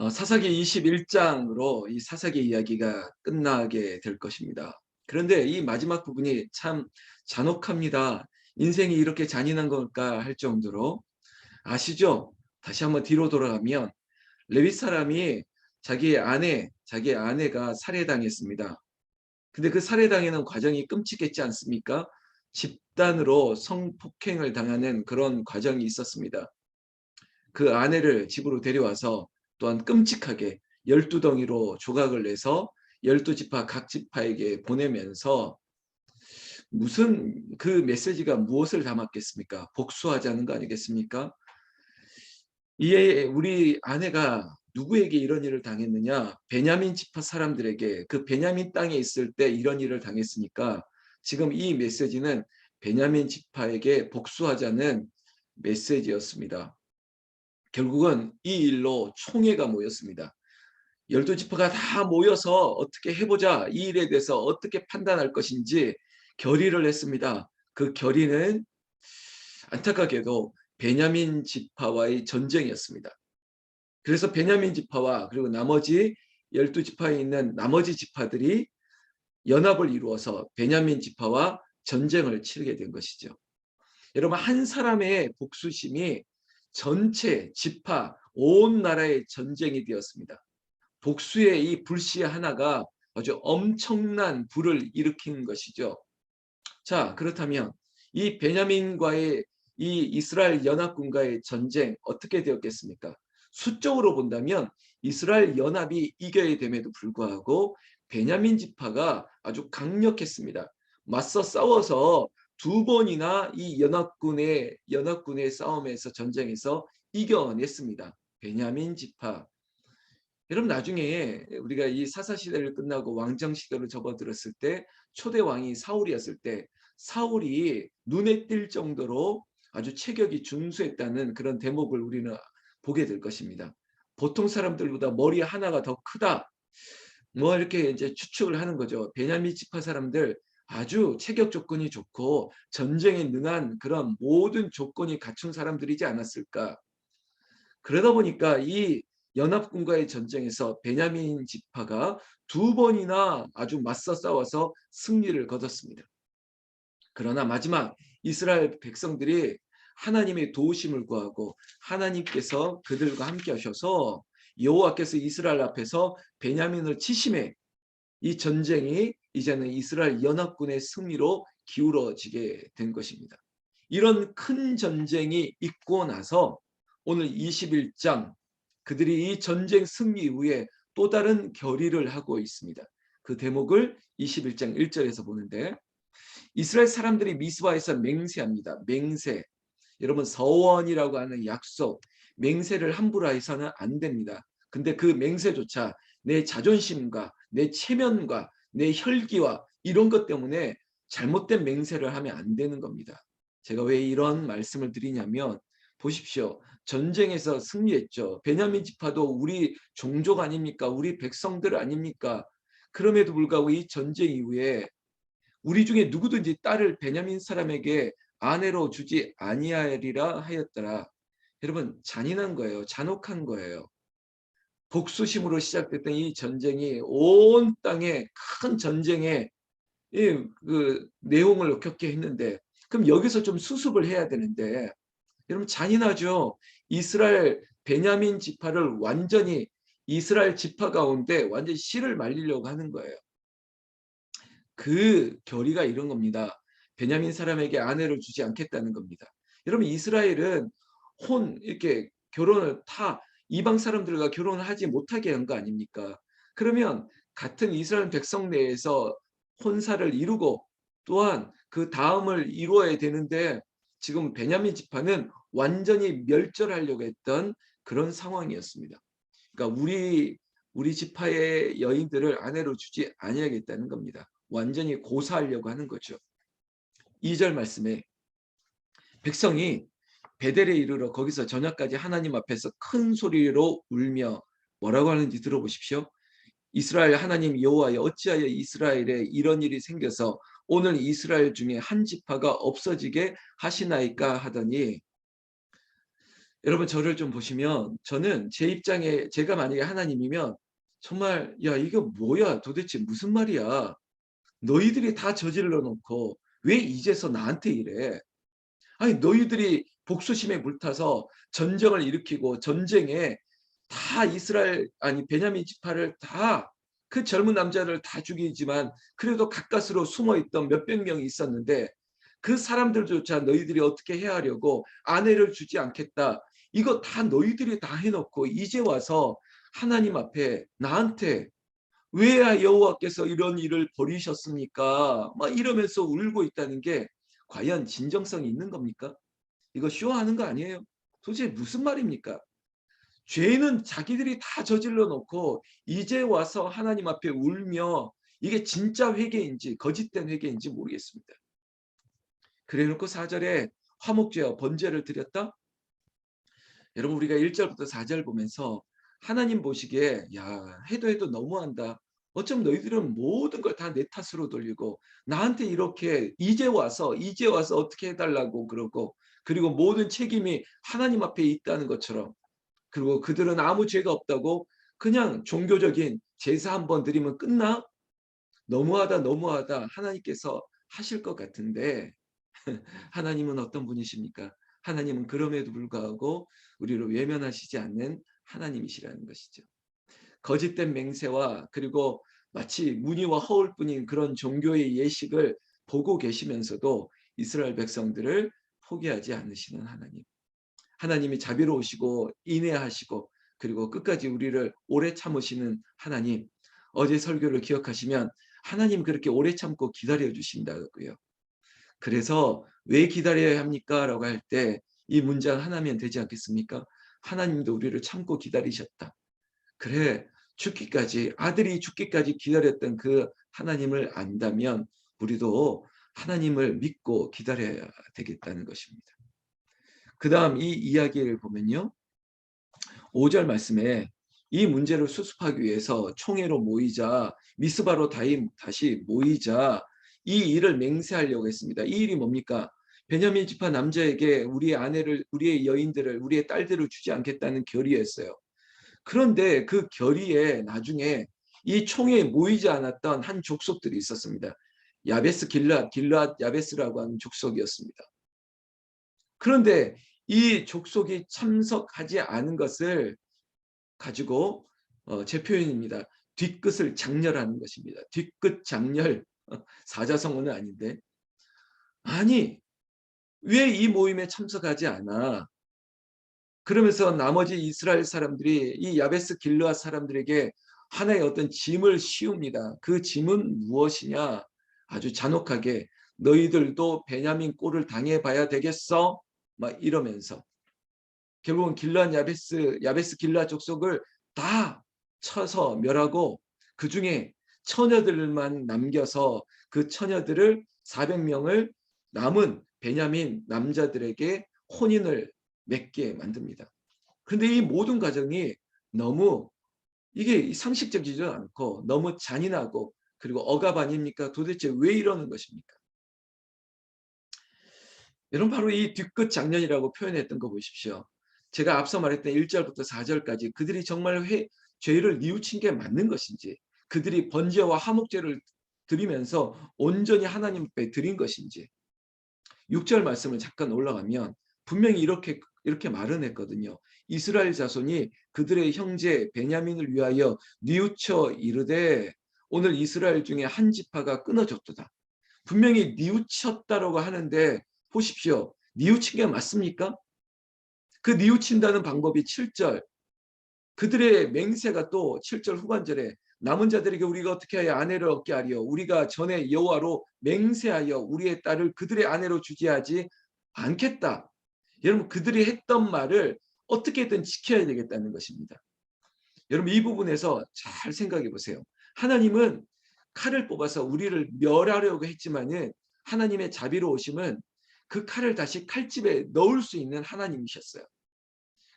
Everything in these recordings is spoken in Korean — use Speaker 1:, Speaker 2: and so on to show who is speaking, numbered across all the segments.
Speaker 1: 사사기 21장으로 이 사사기 이야기가 끝나게 될 것입니다. 그런데 이 마지막 부분이 참 잔혹합니다. 인생이 이렇게 잔인한 걸까 할 정도로 아시죠? 다시 한번 뒤로 돌아가면 레위 사람이 자기 아내가 살해당했습니다. 근데 그 살해당하는 과정이 끔찍했지 않습니까? 집단으로 성폭행을 당하는 그런 과정이 있었습니다. 그 아내를 집으로 데려와서 또한 끔찍하게 12덩이로 조각을 내서 12지파 각 지파에게 보내면서 무슨 그 메시지가 무엇을 담았겠습니까? 복수하자는 거 아니겠습니까? 이에 우리 아내가 누구에게 이런 일을 당했느냐? 베냐민 지파 사람들에게, 그 베냐민 땅에 있을 때 이런 일을 당했으니까 지금 이 메시지는 베냐민 지파에게 복수하자는 메시지였습니다. 결국은 이 일로 총회가 모였습니다. 12지파가 다 모여서 어떻게 해보자, 이 일에 대해서 어떻게 판단할 것인지 결의를 했습니다. 그 결의는 안타깝게도 베냐민 지파와의 전쟁이었습니다. 그래서 베냐민 지파와 그리고 나머지 12지파에 있는 나머지 지파들이 연합을 이루어서 베냐민 지파와 전쟁을 치르게 된 것이죠. 여러분, 한 사람의 복수심이 전체 지파 온 나라의 전쟁이 되었습니다. 복수의 이 불씨 하나가 아주 엄청난 불을 일으킨 것이죠. 자, 그렇다면 이 베냐민과의 이 이스라엘 연합군과의 전쟁 어떻게 되었겠습니까? 수적으로 본다면 이스라엘 연합이 이겨야 됨에도 불구하고 베냐민 지파가 아주 강력했습니다. 맞서 싸워서 두 번이나 이 연합군의 싸움에서 전쟁에서 이겨냈습니다. 베냐민 지파. 여러분, 나중에 우리가 이 사사 시대를 끝나고 왕정 시대로 접어들었을 때 초대 왕이 사울이었을 때 사울이 눈에 띌 정도로 아주 체격이 준수했다는 그런 대목을 우리는 보게 될 것입니다. 보통 사람들보다 머리 하나가 더 크다. 뭐 이렇게 이제 추측을 하는 거죠. 베냐민 지파 사람들 아주 체격 조건이 좋고 전쟁에 능한 그런 모든 조건이 갖춘 사람들이지 않았을까. 그러다 보니까 이 연합군과의 전쟁에서 베냐민 지파가 두 번이나 아주 맞서 싸워서 승리를 거뒀습니다. 그러나 마지막 이스라엘 백성들이 하나님의 도우심을 구하고 하나님께서 그들과 함께 하셔서 여호와께서 이스라엘 앞에서 베냐민을 치심해 이 전쟁이 이제는 이스라엘 연합군의 승리로 기울어지게 된 것입니다. 이런 큰 전쟁이 있고 나서 오늘 21장 그들이 이 전쟁 승리 이후에 또 다른 결의를 하고 있습니다. 그 대목을 21장 1절에서 보는데 이스라엘 사람들이 미스바에서 맹세합니다. 맹세. 여러분, 서원이라고 하는 약속, 맹세를 함부로 해서는 안 됩니다. 근데 그 맹세조차 내 자존심과 내 체면과 내 혈기와 이런 것 때문에 잘못된 맹세를 하면 안 되는 겁니다. 제가 왜 이런 말씀을 드리냐면 보십시오. 전쟁에서 승리했죠. 베냐민 지파도 우리 종족 아닙니까? 우리 백성들 아닙니까? 그럼에도 불구하고 이 전쟁 이후에 우리 중에 누구든지 딸을 베냐민 사람에게 아내로 주지 아니하리라 하였더라. 여러분, 잔인한 거예요. 잔혹한 거예요. 복수심으로 시작됐던 이 전쟁이 온 땅에 큰 전쟁의 그 내용을 겪게 했는데 그럼 여기서 좀 수습을 해야 되는데 여러분, 잔인하죠. 이스라엘 베냐민 지파를 완전히 이스라엘 지파 가운데 완전히 씨를 말리려고 하는 거예요. 그 결의가 이런 겁니다. 베냐민 사람에게 아내를 주지 않겠다는 겁니다. 여러분, 이스라엘은 이렇게 결혼을 이방 사람들과 결혼을 하지 못하게 한 거 아닙니까? 그러면 같은 이스라엘 백성 내에서 혼사를 이루고 또한 그 다음을 이루어야 되는데 지금 베냐민 지파는 완전히 멸절하려고 했던 그런 상황이었습니다. 그러니까 우리 지파의 여인들을 아내로 주지 아니하겠다는 겁니다. 완전히 고사하려고 하는 거죠. 2절 말씀에 백성이 베델에 이르러 거기서 저녁까지 하나님 앞에서 큰 소리로 울며 뭐라고 하는지 들어보십시오. 이스라엘 하나님 여호와여, 어찌하여 이스라엘에 이런 일이 생겨서 오늘 이스라엘 중에 한 지파가 없어지게 하시나이까 하더니 여러분 저를 좀 보시면 저는 제 입장에 제가 만약에 하나님이면 정말 '야 이거 뭐야 도대체 무슨 말이야. 너희들이 다 저질러 놓고 왜 이제서 나한테 이래. 아니 너희들이 복수심에 불타서 전쟁을 일으키고 전쟁에 다 이스라엘 아니 베냐민 지파를 다 그 젊은 남자를 다 죽이지만 그래도 가까스로 숨어 있던 몇백 명이 있었는데 그 사람들조차 너희들이 어떻게 해하려고 아내를 주지 않겠다. 이거 다 너희들이 다 해놓고 이제 와서 하나님 앞에 나한테 왜 여호와께서 이런 일을 벌이셨습니까? 막 이러면서 울고 있다는 게 과연 진정성이 있는 겁니까? 이거 쇼하는 거 아니에요? 도대체 무슨 말입니까? 죄는 자기들이 다 저질러 놓고 이제 와서 하나님 앞에 울며 이게 진짜 회개인지 거짓된 회개인지 모르겠습니다. 그래 놓고 4절에 화목제와 번제를 드렸다? 여러분 우리가 1절부터 4절 보면서 하나님 보시기에 야 해도 너무한다. 어쩜 너희들은 모든 걸 다 내 탓으로 돌리고 나한테 이렇게 이제 와서 어떻게 해달라고 그러고 그리고 모든 책임이 하나님 앞에 있다는 것처럼 그리고 그들은 아무 죄가 없다고 그냥 종교적인 제사 한번 드리면 끝나? 너무하다 하나님께서 하실 것 같은데 하나님은 어떤 분이십니까? 하나님은 그럼에도 불구하고 우리를 외면하시지 않는 하나님이시라는 것이죠. 거짓된 맹세와 그리고 마치 무늬와 허울뿐인 그런 종교의 예식을 보고 계시면서도 이스라엘 백성들을 포기하지 않으시는 하나님. 하나님이 자비로우시고 인애하시고 그리고 끝까지 우리를 오래 참으시는 하나님. 어제 설교를 기억하시면 하나님 그렇게 오래 참고 기다려 주신다고요. 그래서 왜 기다려야 합니까? 라고 할 때 이 문장 하나면 되지 않겠습니까? 하나님도 우리를 참고 기다리셨다. 그래 죽기까지 아들이 죽기까지 기다렸던 그 하나님을 안다면 우리도 하나님을 믿고 기다려야 되겠다는 것입니다. 그 다음 이 이야기를 보면요. 5절 말씀에 이 문제를 수습하기 위해서 총회로 모이자 미스바로 다시 모이자 이 일을 맹세하려고 했습니다. 이 일이 뭡니까? 베냐민 지파 남자에게 우리의 아내를 우리의 여인들을 우리의 딸들을 주지 않겠다는 결의였어요. 그런데 그 결의에 나중에 이 총회에 모이지 않았던 한 족속들이 있었습니다. 야베스 길앗 야베스라고 하는 족속이었습니다. 그런데 이 족속이 참석하지 않은 것을 가지고 제 표현입니다. 뒤끝을 장렬하는 것입니다. 뒤끝 장렬 사자성어는 아닌데 아니 왜 이 모임에 참석하지 않아? 그러면서 나머지 이스라엘 사람들이 이 야베스 길르앗 사람들에게 하나의 어떤 짐을 씌웁니다. 그 짐은 무엇이냐? 아주 잔혹하게 너희들도 베냐민 꼴을 당해봐야 되겠어? 막 이러면서 결국은 길르앗 야베스 길르앗 족속을 다 쳐서 멸하고 그 중에 처녀들만 남겨서 그 처녀들을 400명을 남은 베냐민 남자들에게 혼인을 맺게 만듭니다. 그런데 이 모든 과정이 너무 이게 상식적이지 않고 너무 잔인하고 그리고 억압 아닙니까? 도대체 왜 이러는 것입니까? 여러분 바로 이 뒤끝 장면이라고 표현했던 거 보십시오. 제가 앞서 말했던 1절부터 4절까지 그들이 정말 죄를 뉘우친 게 맞는 것인지 그들이 번제와 화목제를 드리면서 온전히 하나님 앞에 드린 것인지 6절 말씀을 잠깐 올라가면 분명히 이렇게 말은 했거든요. 이스라엘 자손이 그들의 형제 베냐민을 위하여 뉘우쳐 이르되 오늘 이스라엘 중에 한 지파가 끊어졌도다. 분명히 뉘우쳤다라고 하는데 보십시오. 뉘우친 게 맞습니까? 그 뉘우친다는 방법이 7절. 그들의 맹세가 또 7절 후반절에 남은 자들에게 우리가 어떻게 하여 아내를 얻게 하리요. 우리가 전에 여호와로 맹세하여 우리의 딸을 그들의 아내로 주지 하지 않겠다. 여러분 그들이 했던 말을 어떻게든 지켜야 되겠다는 것입니다. 여러분 이 부분에서 잘 생각해 보세요. 하나님은 칼을 뽑아서 우리를 멸하려고 했지만은 하나님의 자비로우심은 그 칼을 다시 칼집에 넣을 수 있는 하나님이셨어요.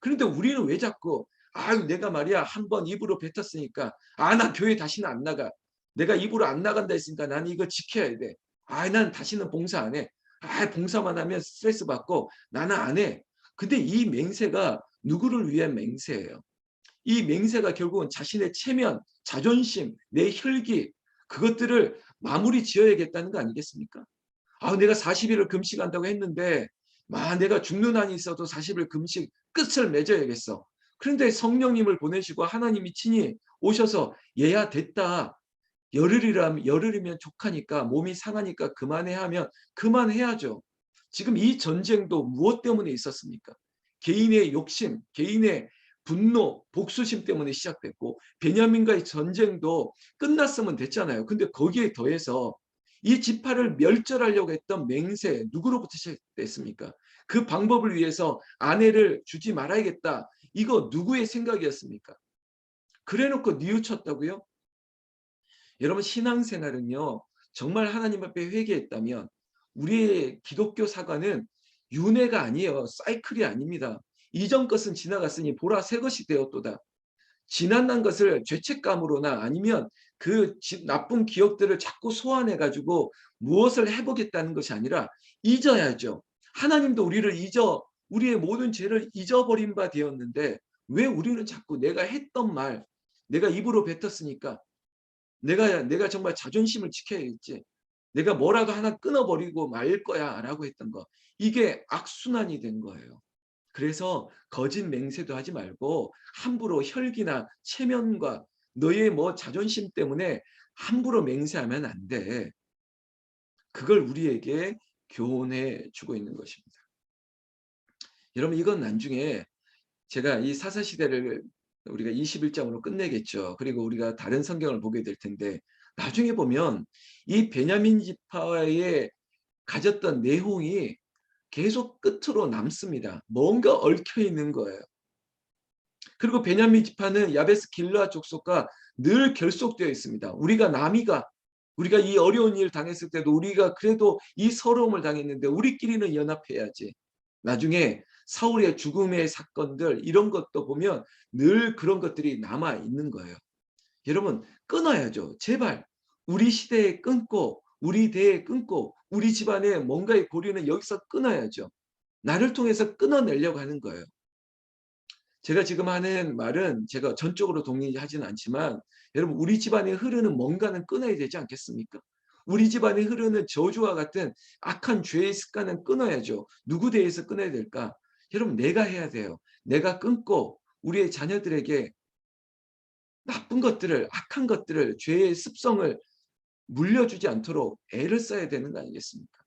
Speaker 1: 그런데 우리는 왜 자꾸 내가 말이야 한번 입으로 뱉었으니까 나 교회 다시는 안 나가. 내가 입으로 안 나간다 했으니까 나는 이거 지켜야 돼. 난 다시는 봉사 안 해. 봉사만 하면 스트레스 받고 나는 안 해. 근데 이 맹세가 누구를 위한 맹세예요? 이 맹세가 결국은 자신의 체면, 자존심, 내 혈기 그것들을 마무리 지어야겠다는 거 아니겠습니까? 아, 내가 40일을 금식한다고 했는데 내가 죽는 한이 있어도 40일 금식 끝을 맺어야겠어. 그런데 성령님을 보내시고 하나님이 친히 오셔서 얘야 됐다. 열흘이면 족하니까 몸이 상하니까 그만해 하면 그만해야죠. 지금 이 전쟁도 무엇 때문에 있었습니까? 개인의 욕심, 개인의 분노, 복수심 때문에 시작됐고 베냐민과의 전쟁도 끝났으면 됐잖아요. 근데 거기에 더해서 이 지파를 멸절하려고 했던 맹세 누구로부터 시작됐습니까? 그 방법을 위해서 아내를 주지 말아야겠다. 이거 누구의 생각이었습니까? 그래놓고 뉘우쳤다고요? 여러분 신앙생활은요. 정말 하나님 앞에 회개했다면 우리의 기독교 사과는 윤회가 아니에요. 사이클이 아닙니다. 이전 것은 지나갔으니 보라 새 것이 되었도다. 지난난 것을 죄책감으로나 아니면 그 나쁜 기억들을 자꾸 소환해 가지고 무엇을 해보겠다는 것이 아니라 잊어야죠. 하나님도 우리를 우리의 모든 죄를 잊어버린 바 되었는데 왜 우리는 자꾸 내가 했던 말, 내가 입으로 뱉었으니까 내가 정말 자존심을 지켜야겠지. 내가 뭐라도 하나 끊어버리고 말 거야 라고 했던 거. 이게 악순환이 된 거예요. 그래서 거짓 맹세도 하지 말고 함부로 혈기나 체면과 너의 자존심 때문에 함부로 맹세하면 안 돼. 그걸 우리에게 교훈해 주고 있는 것입니다. 여러분 이건 나중에 제가 이 사사시대를 우리가 21장으로 끝내겠죠. 그리고 우리가 다른 성경을 보게 될 텐데 나중에 보면 이 베냐민 지파의 가졌던 내용이 계속 끝으로 남습니다. 뭔가 얽혀 있는 거예요. 그리고 베냐민 지파는 야베스 길르앗 족속과 늘 결속되어 있습니다. 우리가 이 어려운 일 당했을 때도 우리가 그래도 이 서러움을 당했는데 우리끼리는 연합해야지. 나중에 사울의 죽음의 사건들 이런 것도 보면 늘 그런 것들이 남아 있는 거예요. 여러분 끊어야죠. 제발 우리 시대에 끊고 우리 대에 끊고 우리 집안에 뭔가의 고리는 여기서 끊어야죠. 나를 통해서 끊어내려고 하는 거예요. 제가 지금 하는 말은 제가 전적으로 동의하지는 않지만 여러분 우리 집안에 흐르는 뭔가는 끊어야 되지 않겠습니까? 우리 집안에 흐르는 저주와 같은 악한 죄의 습관은 끊어야죠. 누구 대해서 끊어야 될까? 여러분 내가 해야 돼요. 내가 끊고 우리의 자녀들에게 나쁜 것들을 악한 것들을 죄의 습성을 물려주지 않도록 애를 써야 되는 거 아니겠습니까?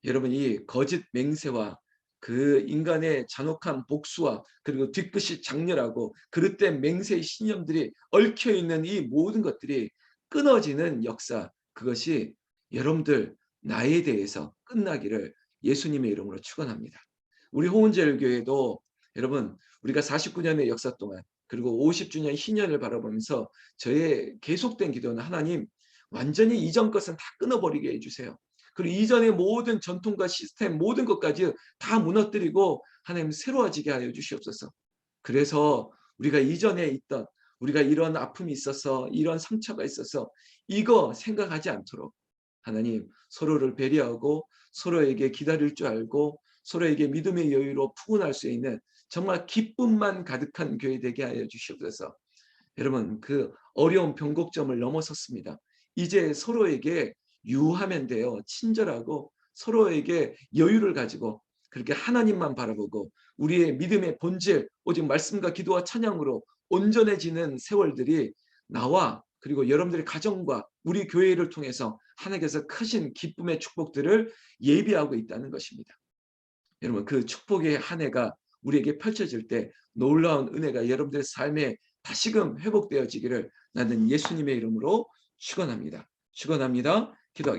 Speaker 1: 여러분 이 거짓 맹세와 그 인간의 잔혹한 복수와 그리고 뒤끝이 장렬하고 그릇된 맹세의 신념들이 얽혀있는 이 모든 것들이 끊어지는 역사 그것이 여러분들 나에 대해서 끝나기를 예수님의 이름으로 축원합니다. 우리 홍은제일교회도 여러분 우리가 49년의 역사 동안 그리고 50주년 희년을 바라보면서 저의 계속된 기도는 하나님 완전히 이전 것은 다 끊어버리게 해주세요. 그리고 이전의 모든 전통과 시스템 모든 것까지 다 무너뜨리고 하나님 새로워지게 하여 주시옵소서. 그래서 우리가 이전에 있던 우리가 이런 아픔이 있어서 이런 상처가 있어서 이거 생각하지 않도록 하나님 서로를 배려하고 서로에게 기다릴 줄 알고 서로에게 믿음의 여유로 푸근할 수 있는 정말 기쁨만 가득한 교회 되게 하여 주시옵소서. 여러분 그 어려운 변곡점을 넘어섰습니다. 이제 서로에게 유하면 돼요. 친절하고 서로에게 여유를 가지고 그렇게 하나님만 바라보고 우리의 믿음의 본질 오직 말씀과 기도와 찬양으로 온전해지는 세월들이 나와 그리고 여러분들의 가정과 우리 교회를 통해서 하나님께서 크신 기쁨의 축복들을 예비하고 있다는 것입니다. 여러분 그 축복의 한 해가 우리에게 펼쳐질 때 놀라운 은혜가 여러분들의 삶에 다시금 회복되어지기를 나는 예수님의 이름으로 축원합니다. 축원합니다.